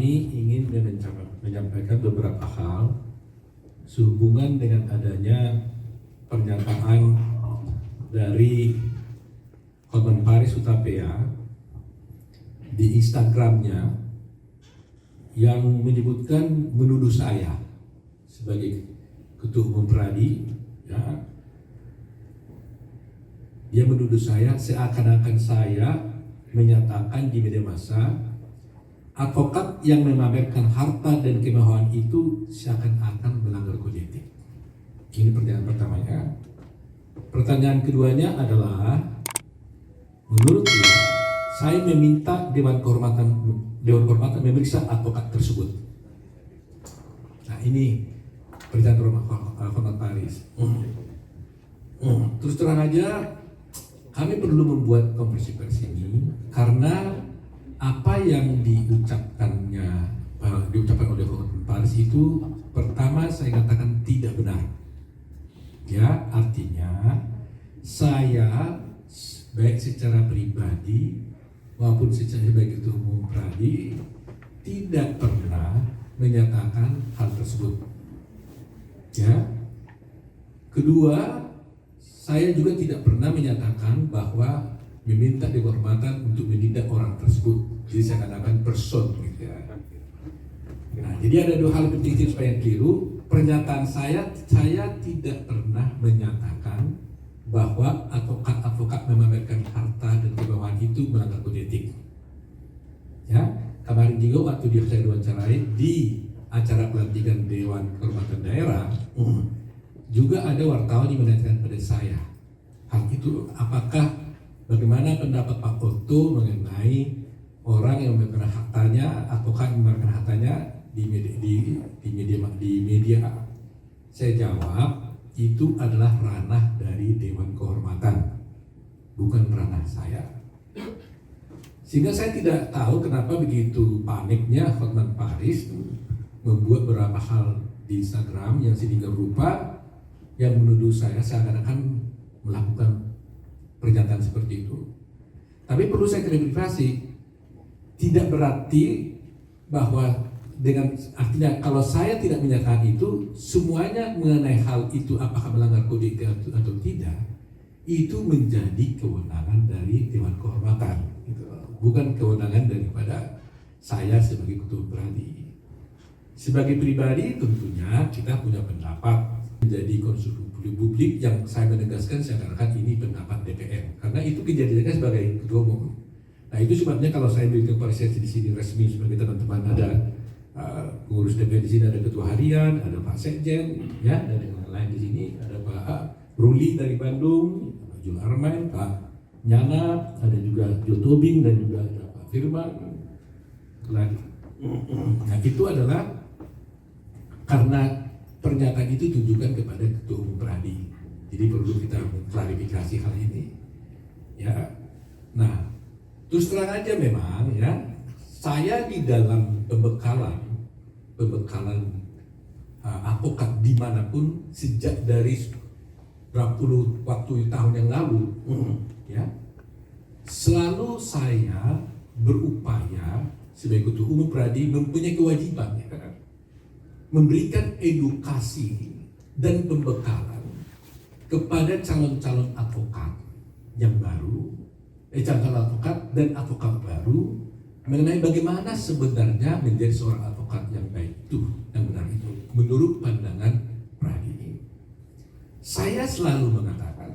kami ingin menyampaikan beberapa hal sehubungan dengan adanya pernyataan dari Hotman Paris Hutapea di Instagramnya yang menuduh saya sebagai Ketua Umum Pradi, ya, dia menuduh saya seakan-akan saya menyatakan di media massa advokat yang memamerkan harta dan kemewahan itu seakan-akan melanggar kode etik. Ini pertanyaan pertamanya. Pertanyaan keduanya adalah, menurut dia, saya meminta Dewan Kehormatan memeriksa advokat tersebut. Nah, ini pernyataan Hotman Paris. Terus terang aja, kami perlu membuat konversi pers ini karena apa yang diucapkan oleh Hotman Paris itu, pertama saya katakan tidak benar. Ya, artinya saya baik secara pribadi maupun sebagai Ketua Umum Pradi tidak pernah menyatakan hal tersebut. Ya. Kedua, saya juga tidak pernah menyatakan bahwa meminta Dewan Kehormatan untuk menindak orang tersebut. Jadi saya katakan person, gitu ya. Nah, jadi ada dua hal penting supaya keliru. Pernyataan saya tidak pernah menyatakan bahwa advokat memamerkan harta dan kemewahan itu melanggar kode etik. Ya, kemarin juga waktu saya diwawancarai di acara pelantikan Dewan Kehormatan Daerah, juga ada wartawan yang menanyakan pada saya hal itu, bagaimana pendapat Pak Otto mengenai orang yang memamerkan hartanya, advokat memamerkan hartanya di media. Saya jawab, itu adalah ranah dari Dewan Kehormatan, bukan ranah saya. Sehingga saya tidak tahu kenapa begitu paniknya Hotman Paris membuat beberapa hal di Instagram yang sedemikian rupa yang menuduh saya seakan-akan melakukan pernyataan seperti itu. Tapi perlu saya klarifikasi, tidak berarti bahwa artinya kalau saya tidak menyatakan itu, semuanya mengenai hal itu apakah melanggar kode etik atau tidak, itu menjadi kewenangan dari Dewan Kehormatan, gitu. Bukan kewenangan daripada saya sebagai Ketua Pradi. Sebagai pribadi tentunya kita punya pendapat, menjadi konsumsi publik yang saya menegaskan seakan-akan ini pendapat DPR, karena itu kejadiannya sebagai Ketua Umum. Nah, itu sebabnya kalau saya berikan komparisi di sini resmi sebagai teman-teman, ada pengurus DPR di sini, ada Ketua Harian, ada Pak Sekjen, ya, dan yang lain di sini ada Pak Ruli dari Bandung, Pak Jul Armain, Pak Nyana, ada juga Jo Tobing, dan juga ada Pak Firman. Nah, itu adalah karena pernyataan itu tunjukkan kepada Ketua Umum Pradi. Jadi perlu kita klarifikasi hal ini. Ya. Nah, terus terang aja memang ya, saya di dalam pembekalan advokat dimanapun sejak dari berapa puluh tahun yang lalu, ya, selalu saya berupaya sebagai Ketua Umum Pradi mempunyai kewajiban, ya, memberikan edukasi dan pembekalan kepada calon-calon advokat yang baru, calon advokat dan advokat baru mengenai bagaimana sebenarnya menjadi seorang advokat yang baik itu, yang benar itu, menurut pandangan Pradi. Saya selalu mengatakan,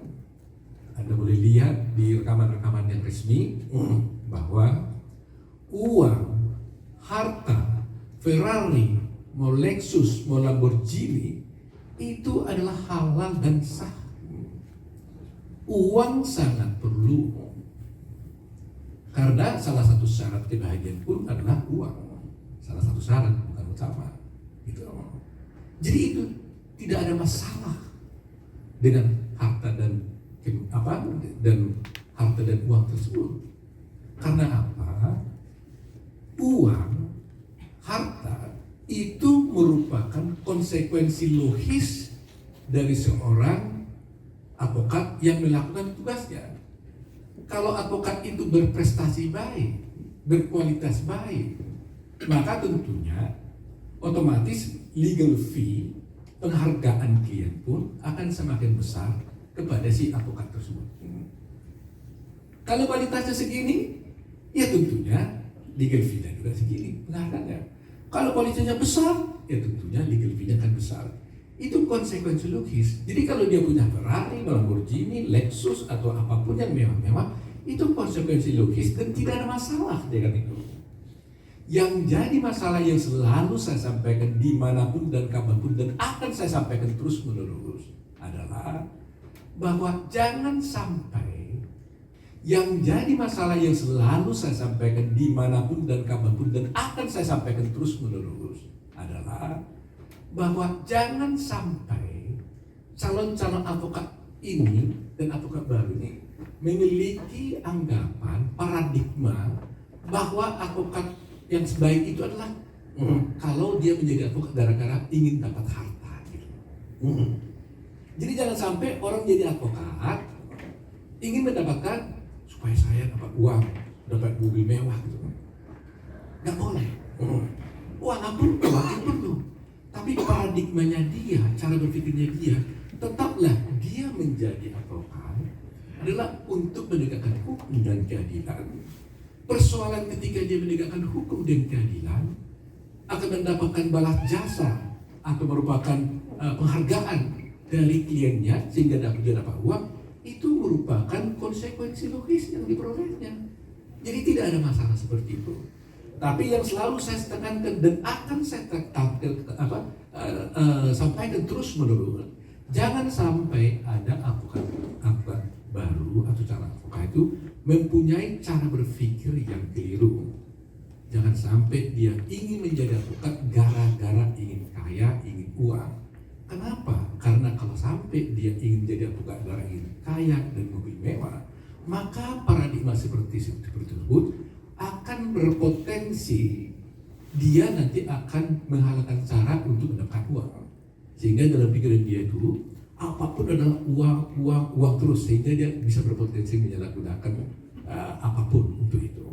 Anda boleh lihat di rekaman-rekaman yang resmi, bahwa uang, harta, Ferrari, mau Lexus, mau Lamborghini, itu adalah halal dan sah. Uang sangat perlu, karena salah satu syarat kebahagiaan pun adalah uang. Salah satu syarat, bukan utama. Gitu. Jadi itu tidak ada masalah dengan harta dan harta dan uang tersebut. Karena apa? Uang, harta itu merupakan konsekuensi logis dari seorang advokat yang melakukan tugasnya. Kalau advokat itu berprestasi baik, berkualitas baik, maka tentunya otomatis legal fee, penghargaan klien pun akan semakin besar kepada si advokat tersebut. Kalau kualitasnya segini, ya tentunya legal fee-nya juga segini penghargaannya. Kalau kualitasnya besar, ya tentunya legal fee-nya akan besar. Itu konsekuensi logis. Jadi kalau dia punya Ferrari, Lamborghini, Lexus atau apapun yang mewah-mewah, itu konsekuensi logis dan tidak ada masalah dengan itu. Yang jadi masalah yang selalu saya sampaikan dimanapun dan kapanpun dan akan saya sampaikan terus menerus adalah bahwa jangan sampai yang jadi masalah yang selalu saya sampaikan dimanapun dan kapanpun dan akan saya sampaikan terus menerus adalah bahwa jangan sampai calon-calon advokat ini dan advokat baru ini memiliki anggapan paradigma bahwa advokat yang sebaik itu adalah kalau dia menjadi advokat gara-gara ingin dapat harta gitu. Jadi jangan sampai orang jadi advokat ingin mendapatkan supaya saya dapat uang, dapat mobil mewah gitu. Nggak boleh. Uang apa perlu. Tapi paradigmanya dia, cara berpikirnya dia, tetaplah dia menjadi advokat adalah untuk menegakkan hukum dan keadilan. Persoalan ketika dia menegakkan hukum dan keadilan akan mendapatkan balas jasa atau merupakan penghargaan dari kliennya sehingga dia dapat uang, itu merupakan konsekuensi logis yang diperolehnya. Jadi tidak ada masalah seperti itu. Tapi yang selalu saya tekankan dan akan saya sampaikan terus menerus, jangan sampai ada advokat baru atau calon advokat itu mempunyai cara berpikir yang keliru. Jangan sampai dia ingin menjadi advokat gara-gara ingin kaya, ingin uang. Kenapa? Karena kalau sampai dia ingin menjadi advokat gara ingin kaya dan mobil mewah, maka paradigma seperti tersebut akan berpotensi dia nanti akan menghalalkan cara untuk mendapatkan uang. Sehingga dalam pikiran dia itu apapun adalah uang terus, sehingga dia bisa berpotensi menyalahgunakan apapun untuk itu.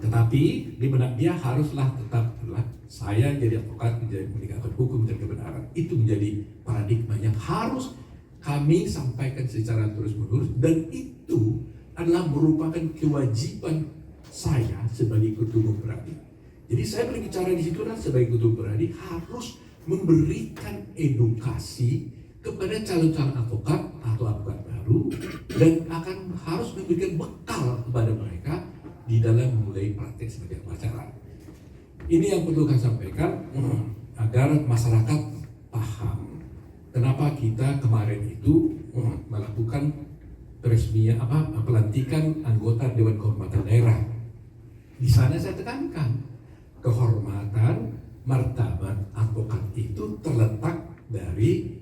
Tetapi di benak dia haruslah tetap adalah saya jadi advokat menjadi menegakkan hukum dan kebenaran. Itu menjadi paradigma yang harus kami sampaikan secara terus-menerus, dan itu adalah merupakan kewajiban saya sebagai ketua umum Peradi. Jadi saya berbicara di situ adalah sebagai ketua umum Peradi harus memberikan edukasi kepada calon-calon advokat atau advokat baru dan akan harus memberikan bekal kepada mereka di dalam memulai praktek sebagai pengacara. Ini yang perlu kami sampaikan agar masyarakat paham kenapa kita kemarin itu melakukan peresmian pelantikan anggota Dewan Kehormatan Daerah. Di sana saya tekankan kehormatan martabat advokat itu terletak dari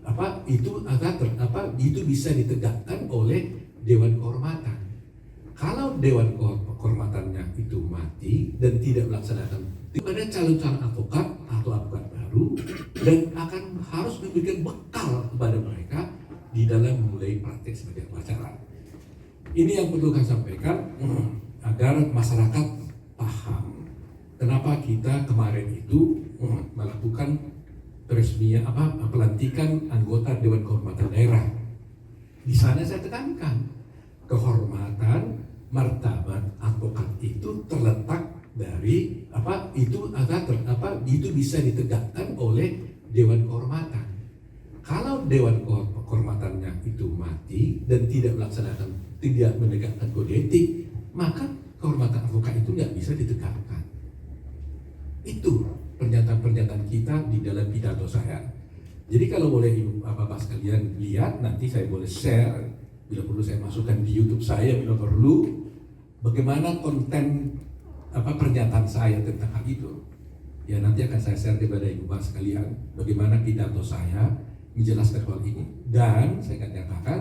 itu bisa ditegakkan oleh Dewan Kehormatan. Kalau Dewan Kehormatannya itu mati dan tidak melaksanakan kepada calon-calon advokat atau advokat baru dan akan harus memberikan bekal kepada mereka di dalam memulai praktek sebagai pengacara. Ini yang perlu kami sampaikan agar masyarakat paham kenapa kita kemarin itu melakukan peresmian pelantikan anggota Dewan Kehormatan Daerah. Di sana saya tekankan kehormatan martabat advokat itu terletak dari itu bisa ditegakkan oleh Dewan Kehormatan. Kalau Dewan Kehormatannya itu mati dan tidak menegakkan kode etik, maka kehormatan advokat itu nggak bisa ditegakkan. Itu pernyataan-pernyataan kita di dalam pidato saya. Jadi kalau boleh ibu bapak sekalian lihat, nanti saya boleh share, bila perlu saya masukkan di YouTube saya, bila perlu bagaimana konten pernyataan saya tentang hal itu. Ya nanti akan saya share kepada ibu bapak sekalian bagaimana pidato saya menjelaskan hal ini. Dan saya akan katakan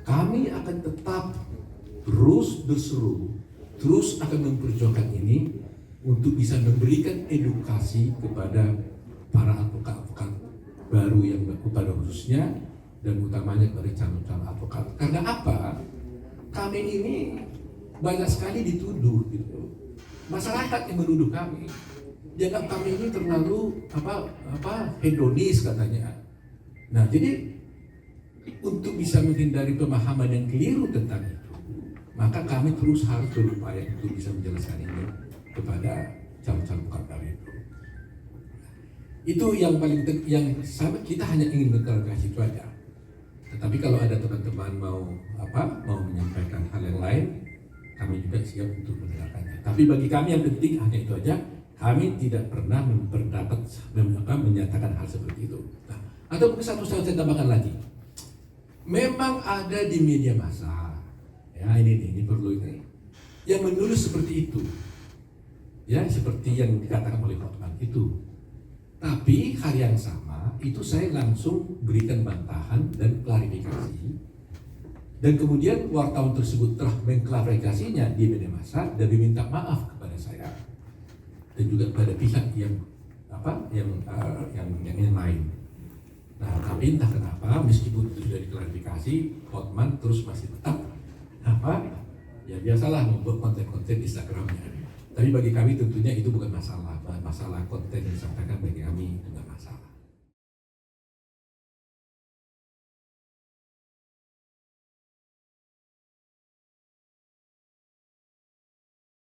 kami akan tetap terus berseru, terus akan memperjuangkan ini untuk bisa memberikan edukasi kepada para advokat-advokat baru yang pada khususnya dan utamanya kepada calon-calon advokat. Karena apa? Kami ini banyak sekali dituduh gitu. Masyarakat yang menuduh kami. dianggap kami ini terlalu hedonis katanya. Nah, jadi untuk bisa menghindari pemahaman yang keliru tentang itu, maka kami terus harus berupaya untuk bisa menjelaskan ini kepada calon-calon partner itu. Itu yang paling yang kita hanya ingin mengklarifikasi itu aja. Tetapi kalau ada teman-teman mau menyampaikan hal yang lain, kami juga siap untuk mendengarkannya. Tapi bagi kami yang penting hanya itu aja. Kami tidak pernah menyatakan hal seperti itu. Nah, atau mungkin satu saya tambahkan lagi. Memang ada di media massa, ya ini perlu ini, yang menulis seperti itu, ya seperti yang dikatakan oleh Hotman itu. Tapi hari yang sama itu saya langsung berikan bantahan dan klarifikasi, dan kemudian wartawan tersebut telah mengklarifikasinya di media massa dan diminta maaf kepada saya dan juga kepada pihak yang lain. Nah, tapi entah kenapa meskipun itu sudah diklarifikasi, Hotman terus masih tetap ya biasalah membuat konten-konten Instagramnya. Tapi bagi kami tentunya itu bukan masalah konten yang disampaikan, bagi kami itu tidak masalah.